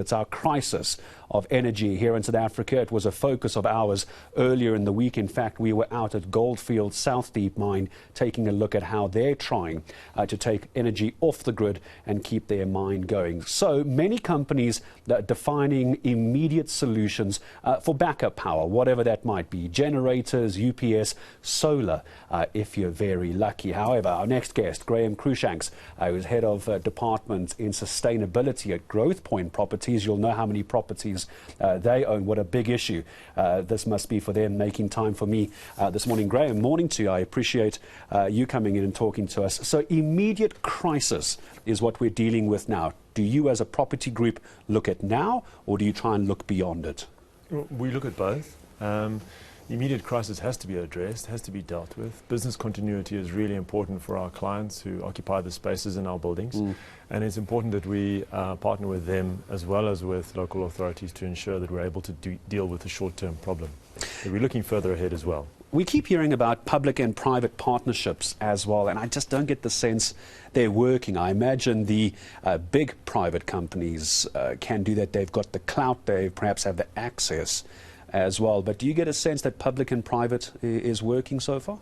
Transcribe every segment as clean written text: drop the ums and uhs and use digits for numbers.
It's our crisis of energy here in South Africa. It was a focus of ours earlier in the week. In fact, we were out at Goldfields South Deep Mine taking a look at how they're trying to take energy off the grid and keep their mine going. So many companies that are defining immediate solutions for backup power, whatever that might be, generators, UPS, solar, if you're very lucky. However, our next guest, Grahame Cruickshanks, who's head of department in sustainability at Growthpoint Properties. You'll know how many properties they own. What a big issue this must be for them, making time for me this morning. Grahame, morning to you. I appreciate you coming in and talking to us. So immediate crisis is what we're dealing with now. Do you as a property group look at now, or do you try and look beyond it? We look at both. The immediate crisis has to be addressed, has to be dealt with. Business continuity is really important for our clients who occupy the spaces in our buildings. And it's important that we partner with them as well as with local authorities to ensure that we're able to deal with the short-term problem. But we're looking further ahead as well. We keep hearing about public and private partnerships as well, and I just don't get the sense they're working. I imagine the big private companies can do that. They've got the clout, they perhaps have the access as well. But do you get a sense that public and private is working so far?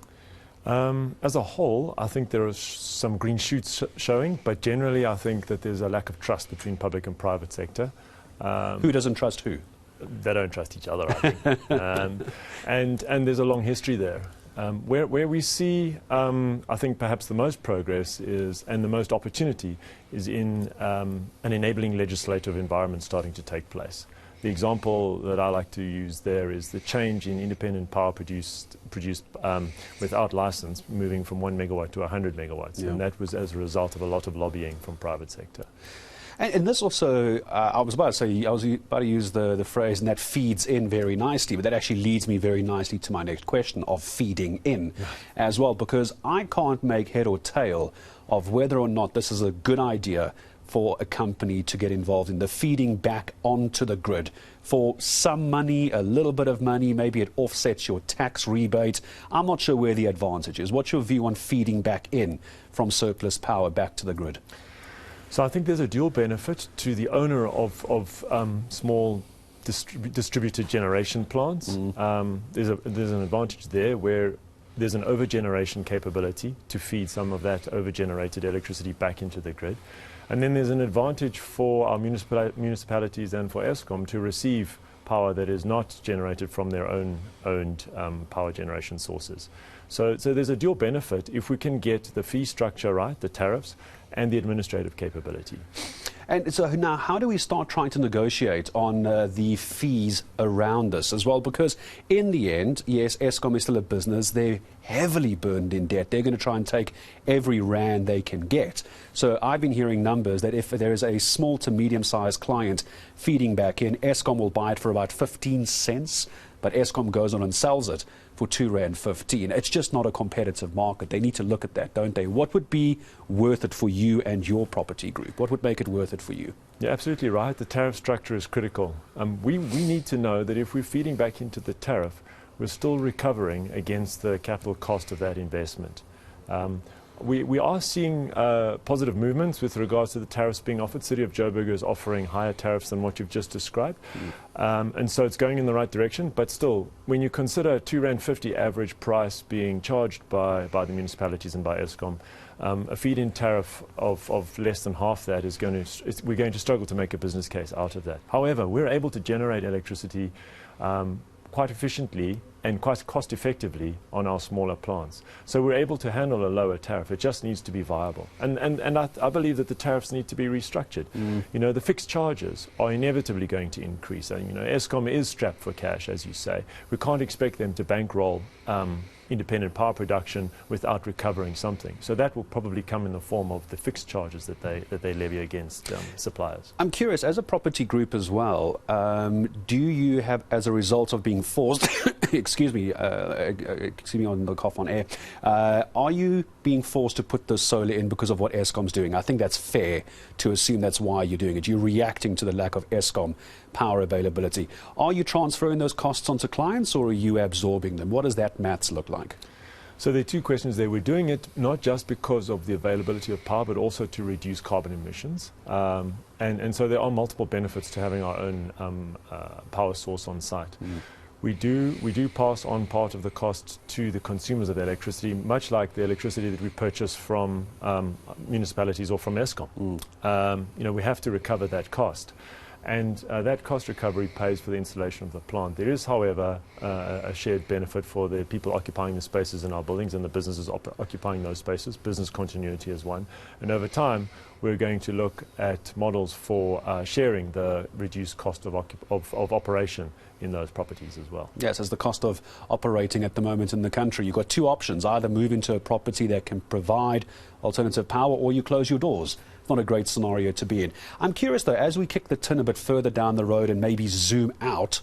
As a whole, I think there are some green shoots showing, but generally I think that there's a lack of trust between public and private sector. Who doesn't trust who? They don't trust each other, I think. And there's a long history there. Where we see, I think perhaps the most progress is, and the most opportunity is in an enabling legislative environment starting to take place. The example that I like to use there is the change in independent power produced without license, moving from 1 megawatt to 100 megawatts. Yeah. And that was as a result of a lot of lobbying from private sector. And this also, I was about to use the phrase, and that feeds in very nicely, but that actually leads me very nicely to my next question of feeding in as well, because I can't make head or tail of whether or not this is a good idea for a company to get involved in the feeding back onto the grid. For some money, a little bit of money, maybe it offsets your tax rebate. I'm not sure where the advantage is. What's your view on feeding back in from surplus power back to the grid? So I think there's a dual benefit to the owner of small distributed generation plants. There's an advantage there where there's an over-generation capability to feed some of that over-generated electricity back into the grid. And then there's an advantage for our municipalities and for Eskom to receive power that is not generated from their owned power generation sources. So there's a dual benefit if we can get the fee structure right, the tariffs, and the administrative capability. And so now, how do we start trying to negotiate on the fees around this as well? Because in the end, yes, Eskom is still a business. They're heavily burned in debt. They're going to try and take every rand they can get. So I've been hearing numbers that if there is a small to medium-sized client feeding back in, Eskom will buy it for about 15 cents, but Eskom goes on and sells it for R2.15. It's just not a competitive market. They need to look at that, don't they? What would be worth it for you and your property group? What would make it worth it for you? You're absolutely right. The tariff structure is critical. We need to know that if we're feeding back into the tariff, we're still recovering against the capital cost of that investment. We are seeing positive movements with regards to the tariffs being offered. City of Joburg is offering higher tariffs than what you've just described. And so it's going in the right direction. But still, when you consider a R2.50 average price being charged by the municipalities and by Eskom, a feed-in tariff of less than half that is we're going to struggle to make a business case out of that. However, we're able to generate electricity quite efficiently and quite cost effectively on our smaller plants. So we're able to handle a lower tariff. It just needs to be viable. And I believe that the tariffs need to be restructured. You know, the fixed charges are inevitably going to increase. And, you know, Eskom is strapped for cash, as you say. We can't expect them to bankroll independent power production without recovering something. So that will probably come in the form of the fixed charges that they levy against suppliers. I'm curious, as a property group as well, do you have, as a result of being forced, excuse me on the cough on air, are you being forced to put the solar in because of what Eskom's doing? I think that's fair to assume that's why you're doing it. You're reacting to the lack of Eskom power availability. Are you transferring those costs onto clients, or are you absorbing them? What does that maths look like? So there are two questions there. We're doing it not just because of the availability of power, but also to reduce carbon emissions. And so there are multiple benefits to having our own power source on site. We do pass on part of the cost to the consumers of the electricity, much like the electricity that we purchase from municipalities or from Eskom. We have to recover that cost. And that cost recovery pays for the installation of the plant. There is, however, a shared benefit for the people occupying the spaces in our buildings and the businesses occupying those spaces. Business continuity is one. And over time, we're going to look at models for sharing the reduced cost of operation in those properties as well. Yes, as the cost of operating at the moment in the country, you've got two options. Either move into a property that can provide alternative power, or you close your doors. Not a great scenario to be in. I'm curious, though, as we kick the tin a bit further down the road and maybe zoom out,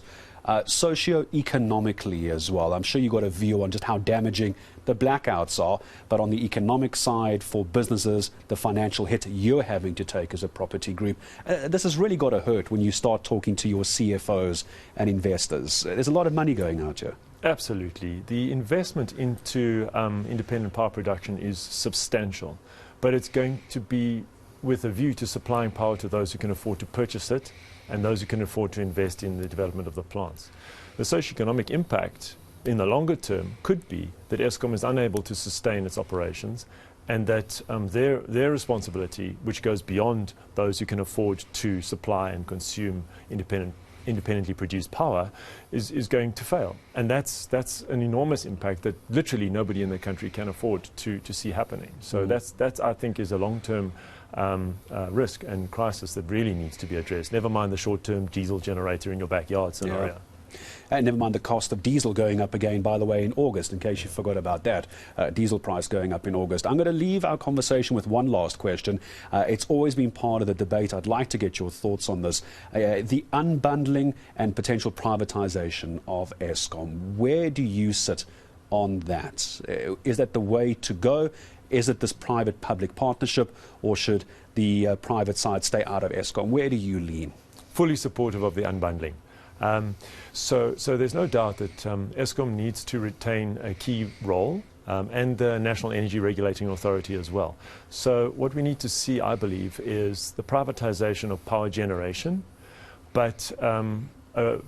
socio-economically as well. I'm sure you got a view on just how damaging the blackouts are, but on the economic side for businesses, the financial hit you're having to take as a property group, this has really got to hurt when you start talking to your CFOs and investors. There's a lot of money going out here. Absolutely. The investment into independent power production is substantial, but it's going to be with a view to supplying power to those who can afford to purchase it and those who can afford to invest in the development of the plants. The socioeconomic impact in the longer term could be that Eskom is unable to sustain its operations, and that their responsibility, which goes beyond those who can afford to supply and consume independently produced power, is going to fail. And that's an enormous impact that literally nobody in the country can afford to see happening. So that's I think is a long-term risk and crisis that really needs to be addressed. Never mind the short-term diesel generator in your backyard scenario. Yeah. And never mind the cost of diesel going up again, by the way, in August, in case you forgot about that. Diesel price going up in August. I'm going to leave our conversation with one last question. It's always been part of the debate. I'd like to get your thoughts on this. The unbundling and potential privatization of Eskom. Where do you sit on that? Is that the way to go? Is it this private-public partnership, or should the private side stay out of Eskom? Where do you lean? Fully supportive of the unbundling. So there's no doubt that Eskom needs to retain a key role, and the National Energy Regulating Authority as well. So what we need to see, I believe, is the privatization of power generation, but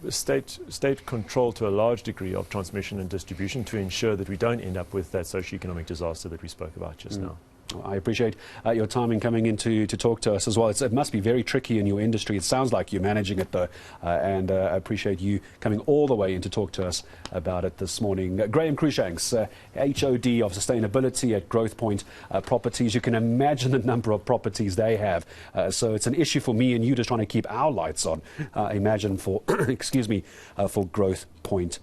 state control to a large degree of transmission and distribution to ensure that we don't end up with that socioeconomic disaster that we spoke about just now. I appreciate your time in coming in to talk to us as well. It must be very tricky in your industry. It sounds like you're managing it, though, and I appreciate you coming all the way in to talk to us about it this morning. Grahame Cruickshanks, HOD of Sustainability at Growthpoint Properties. You can imagine the number of properties they have, so it's an issue for me and you just trying to keep our lights on. Imagine for, excuse me, for Growthpoint Properties.